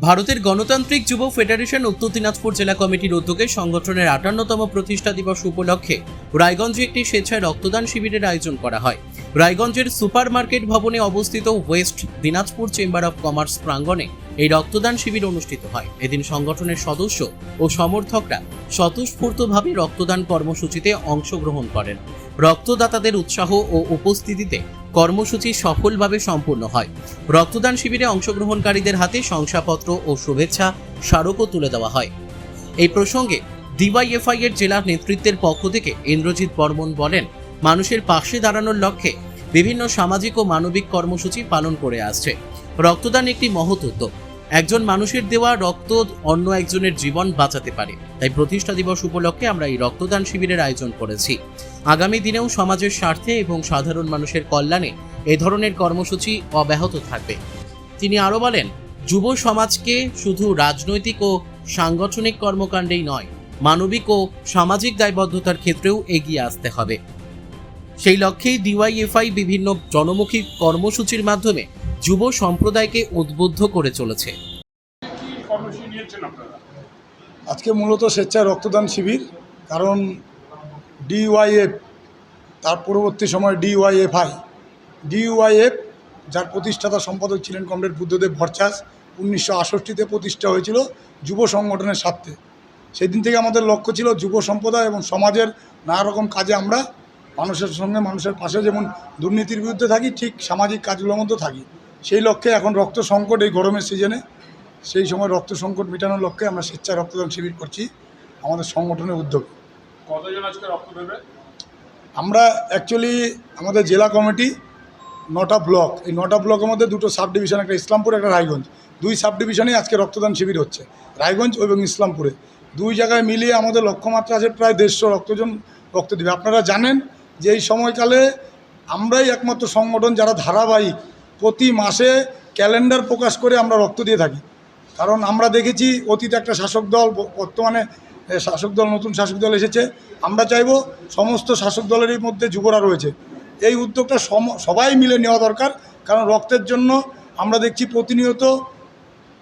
ভারতের গণতান্ত্রিক যুব ফেডারেশন উত্তর দিনাজপুর জেলা কমিটির উদ্যোগে সংগঠনের 58তম প্রতিষ্ঠা দিবস উপলক্ষে রায়গঞ্জে একটি স্বেচ্ছায় রক্তদান শিবিরের আয়োজন করা হয়। রায়গঞ্জের সুপার মার্কেট ভবনে অবস্থিত West Dinajpur chamber of commerce প্রাঙ্গণে এই রক্তদান শিবির অনুষ্ঠিত হয়। এদিন সংগঠনের সদস্য ও সমর্থকরা স্বতঃস্ফূর্তভাবে রক্তদান কর্মসূচিতে অংশগ্রহণ করেন। রক্তদাতাদের উৎসাহ ও উপস্থিতিতে কর্মসূচি সফলভাবে সম্পূর্ণ হয়। রক্তদান শিবিরে অংশগ্রহণকারীদের হাতে শংসাপত্র ও শুভেচ্ছা স্মারকও তুলে দেওয়া হয়। এই প্রসঙ্গে ডিওয়াইএফআই এর জেলা নেতৃত্বের পক্ষ থেকে ইন্দ্রজিৎ বর্মন বলেন, মানুষের পাশে দাঁড়ানোর লক্ষ্যে বিভিন্ন সামাজিক ও মানবিক কর্মসূচি পালন করে আসছে। রক্তদান একটি মহৎ উদ্যোগ। একজন মানুষের দেওয়া রক্ত অন্য একজনের জীবন বাঁচাতে পারে। তাই প্রতিষ্ঠা দিবস উপলক্ষে আমরা এই রক্তদান শিবিরের আয়োজন করেছি। আগামী দিনেও সমাজের স্বার্থে এবং সাধারণ মানুষের কল্যাণে এ ধরনের কর্মসূচি অব্যাহত থাকবে। তিনি আরও বলেন, যুব সমাজকে শুধু রাজনৈতিক ও সাংগঠনিক কর্মকাণ্ডেই নয়, মানবিক ও সামাজিক দায়বদ্ধতার ক্ষেত্রেও এগিয়ে আসতে হবে। সেই লক্ষ্যেই ডিওয়াইএফআই বিভিন্ন জনমুখী কর্মসূচির মাধ্যমে যুব সম্প্রদায়কে উদ্বুদ্ধ করে চলেছে। আজকে মূলত স্বেচ্ছায় রক্তদান শিবির, কারণ ডিওয়াইএফ তার পরবর্তী সময় ডিওয়াইএফ যার প্রতিষ্ঠাতা সম্পাদক ছিলেন কমরেড বুদ্ধদেব ভট্টাচ, 1968-তে প্রতিষ্ঠা হয়েছিল যুব সংগঠনের স্বার্থে। সেই দিন থেকে আমাদের লক্ষ্য ছিল যুব সম্প্রদায় এবং সমাজের নানা রকম কাজে আমরা মানুষের সঙ্গে, মানুষের পাশে যেমন দুর্নীতির বিরুদ্ধে থাকি, ঠিক সামাজিক কাজগুলোর মধ্যে থাকি। সেই লক্ষ্যে এখন রক্ত সংকট, এই গরমের সিজনে সেই সময় রক্ত সংকট মেটানোর লক্ষ্যে আমরা স্বেচ্ছায় রক্তদান শিবির করছি আমাদের সংগঠনের উদ্যোগে। কতজন আজকে রক্ত দেবে? আমরা অ্যাকচুয়ালি আমাদের জেলা কমিটি 9টা ব্লক, এই 9টা ব্লকের মধ্যে 2টো সাব ডিভিশন, একটা ইসলামপুর, একটা রায়গঞ্জ, 2 সাব ডিভিশনে আজকে রক্তদান শিবির হচ্ছে। রায়গঞ্জ এবং ইসলামপুরে 2 জায়গায় মিলিয়ে আমাদের লক্ষ্যমাত্রা আছে প্রায় 150 রক্ত দেবে। আপনারা জানেন যে এই সময়কালে আমরাই একমাত্র সংগঠন যারা ধারাবাহিক প্রতি মাসে ক্যালেন্ডার প্রকাশ করে আমরা রক্ত দিয়ে থাকি। কারণ আমরা দেখেছি অতীত একটা শাসক দল, বর্তমানে শাসক দল, নতুন শাসক দল এসেছে। আমরা চাইব সমস্ত শাসক দলেরই মধ্যে যুবরা রয়েছে, এই উদ্যোগটা সবাই মিলে নেওয়া দরকার। কারণ রক্তের জন্য আমরা দেখছি প্রতিনিয়ত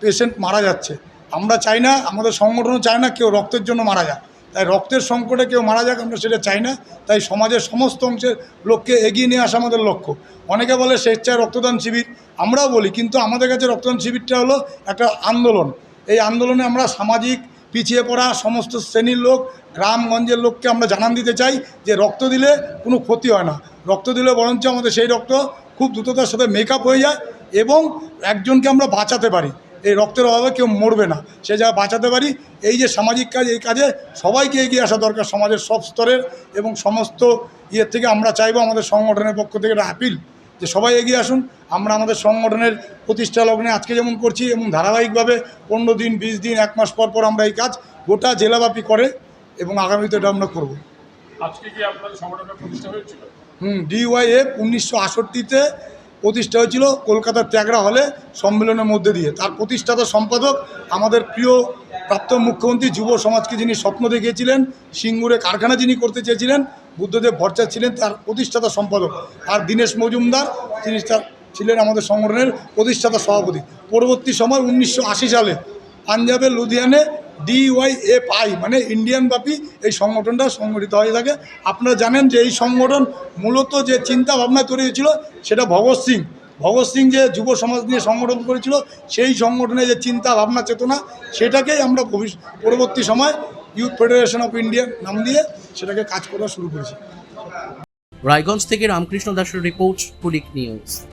পেশেন্ট মারা যাচ্ছে। আমরা চাই না, আমাদের সংগঠনও চায় না কেউ রক্তের জন্য মারা যাক। তাই রক্তের সংকটে কেউ মারা যাক আমরা সেটা চাই না। তাই সমাজের সমস্ত অংশের লোককে এগিয়ে নিয়ে আসা আমাদের লক্ষ্য। অনেকে বলে স্বেচ্ছায় রক্তদান শিবির, আমরাও বলি, কিন্তু আমাদের কাছে রক্তদান শিবিরটা হলো একটা আন্দোলন। এই আন্দোলনে আমরা সামাজিক পিছিয়ে পড়া সমস্ত শ্রেণীর লোক, গ্রামগঞ্জের লোককে আমরা জানান দিতে চাই যে রক্ত দিলে কোনো ক্ষতি হয় না। রক্ত দিলে বরঞ্চ আমাদের সেই রক্ত খুব দ্রুততার সাথে মেকআপ হয়ে যায় এবং একজনকে আমরা বাঁচাতে পারি। এই রক্তের অভাবে কেউ মরবে না, সে যা বাঁচাতে পারি। এই যে সামাজিক কাজ, এই কাজে সবাইকে এগিয়ে আসা দরকার, সমাজের সব স্তরের এবং সমস্ত ইয়ের থেকে। আমরা চাইবো, আমাদের সংগঠনের পক্ষ থেকে একটা আপিল, যে সবাই এগিয়ে আসুন। আমরা আমাদের সংগঠনের প্রতিষ্ঠা লগ্নে আজকে যেমন করছি, এবং ধারাবাহিকভাবে 15 দিন, 20 দিন, 1 মাস পর পর আমরা এই কাজ গোটা জেলাব্যাপী করে, এবং আগামীতে এটা আমরা করব। আজকে কি আপনাদের সংগঠনের প্রতিষ্ঠা হয়েছিল? ডিওয়াইএফ 1968-তে প্রতিষ্ঠা হয়েছিল কলকাতার ত্যাগরা হলে সম্মেলনের মধ্যে দিয়ে। তার প্রতিষ্ঠাতা সম্পাদক আমাদের প্রিয় প্রাক্তন মুখ্যমন্ত্রী, যুব সমাজকে যিনি স্বপ্ন দেখিয়েছিলেন, সিঙ্গুরে কারখানা যিনি করতে চেয়েছিলেন, বুদ্ধদেব ভট্টাচার্য ছিলেন তার প্রতিষ্ঠাতা সম্পাদক। আর দীনেশ মজুমদার, তিনি ছিলেন আমাদের সংগঠনের প্রতিষ্ঠাতা সভাপতি। পরবর্তী সময় 1980 সালে পাঞ্জাবের লুধিয়ানে ডিওয়াইএফআই মানে ইন্ডিয়ান ব্যাপী এই সংগঠনটা সংগঠিত হয়ে থাকে। আপনারা জানেন যে এই সংগঠন মূলত যে চিন্তা ভাবনা তৈরি হয়েছিল সেটা ভগৎ সিং যে যুব সমাজ নিয়ে সংগঠন করেছিল, সেই সংগঠনের যে চিন্তা ভাবনা চেতনা, সেটাকেই আমরা পরবর্তী সময় ইউথ ফেডারেশন অফ ইন্ডিয়া নাম দিয়ে সেটাকে কাজ করা শুরু করেছি। রায়গঞ্জ থেকে রামকৃষ্ণ দাসের রিপোর্ট, পুলিক নিউজ।